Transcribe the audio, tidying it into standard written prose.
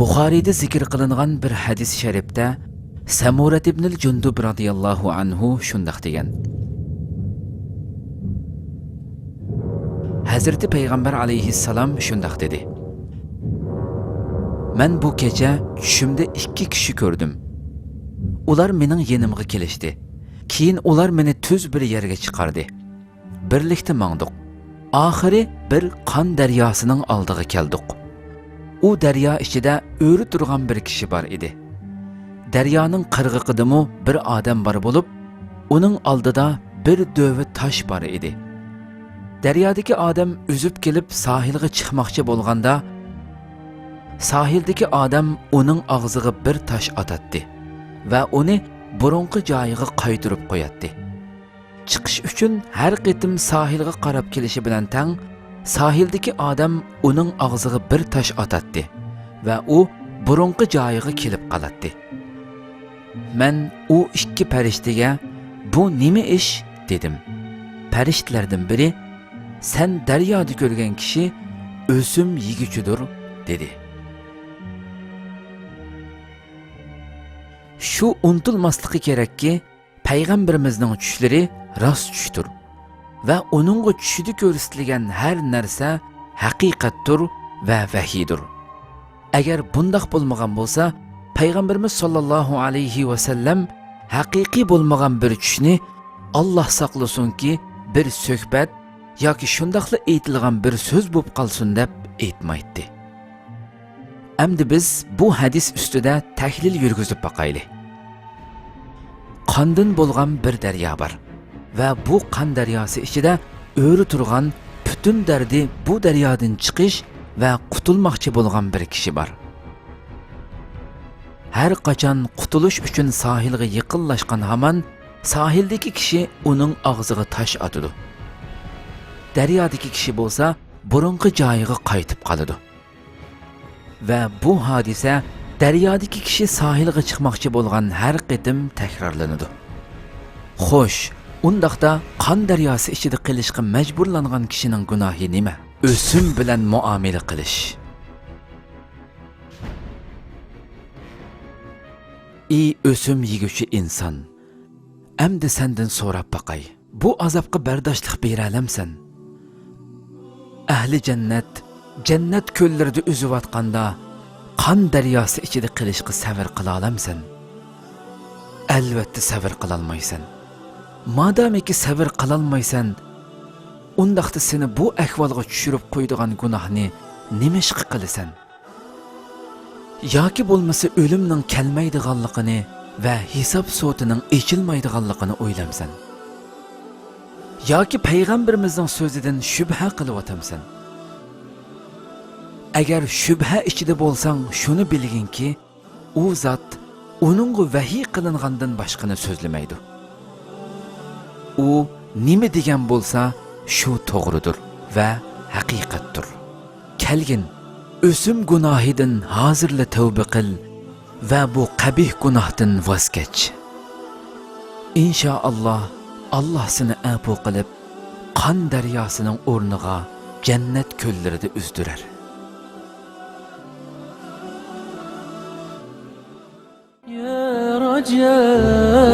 Buxariyda zikr qilingan bir hadis sharifda Samurat ibn al-Jundub radhiyallohu anhu shundoq degan. Hazreti Payg'ambar alayhissalom shundoq dedi. Men bu kecha tushimda ikki kishi ko'rdim. Ular mening yenimga kelishdi. Keyin ular meni tuz bir yerga chiqardi. Birlikda mangdiq. Oxiri bir qon daryosining oldiga keldik. U daryo ichida o'ri turgan bir kishi bor edi. Daryoning qirg'iqidimi bir odam bor bo'lib, uning oldida bir dövi tosh bor edi. Daryodagi odam uzib kelib sohilga chiqmoqchi bo'lganda, sohildagi odam uning og'ziga bir tosh otadi va uni burunqi joyiga qaytirib qo'yadi. Chiqish uchun har qitim sohilga qarab kelishi bilan tang, sohildagi odam uning og'ziga bir tosh otadi va u burunqi joyiga kelib qoladi. Men u ikki farishtaga bu nima ish dedim. Farishtalardan biri sen daryoda ko'rgan kishi o'sim yig'ichidir dedi. Shu unutilmasligi kerakki, payg'ambarimizning tushlari rost tushdir va uningga tushida ko'rsatilgan har narsa haqiqatdir va vahiydir. Agar bundoq bo'lmagan bo'lsa, payg'ambarimiz sollallohu alayhi va sallam haqiqiy bo'lmagan bir tushni Alloh saqlasinki bir suhbat yoki shundoqla aytilgan bir so'z bo'lib qolsin deb aytmaydi. Endi biz bu hadis ustida tahlil yurgizib boqaylik. Qondan bo'lgan bir daryo bor va bu qon daryosi ichida o'ri turgan butun dardi bu daryodan chiqish va qutulmoqchi bo'lgan bir kishi bor. Har qachon qutulish uchun sohilga yaqinlashgan hamon sohildagi kishi uning og'ziga tosh otadi. Daryodagi kishi bo'lsa burunqi joyiga qaytib qoladi. Va bu hodisa daryodagi kishi sohilga chiqmoqchi bo'lgan har qitim takrorlanadi. Xo'sh, undaqda qon daryosi ichida qilishga majburlangan kishining gunohi nima? O'sim bilan muomala qilish. Ey o'sim yiguvchi inson, endi sendan so'rab boqay. Bu azobga bardoshlik bera olamsan? Ahli jannat ko'llarida uzayotganda qon daryosi ichida qilishga sabr qila olamsan? Albatta sabr qila olmaysan. Madamiki sabr qila olmaysan, undaqda seni bu ahvolga tushirib qo'ydigan gunohni nima ish qilasan? Yoki bo'lmasa o'limning kelmaydiganligini va hisob so'tining echilmaydiganligini o'ylamsan? Yoki payg'ambarimizning so'zidan shubha qilib o'tamsan? Agar shubha ichida bo'lsang, shuni bilginki, u zot uningga vahiy qilingandan boshqani so'zlamaydi. U nima degan bo'lsa, shu to'g'ridir va haqiqatdir. Kelgin, o'sim gunohidan hozirla tavba qil va bu qabih gunohdan voz kech. Inshaalloh Allah seni afu qilib, qon daryosining o'rniga jannat ko'llarida uzdirar. Ya Rajab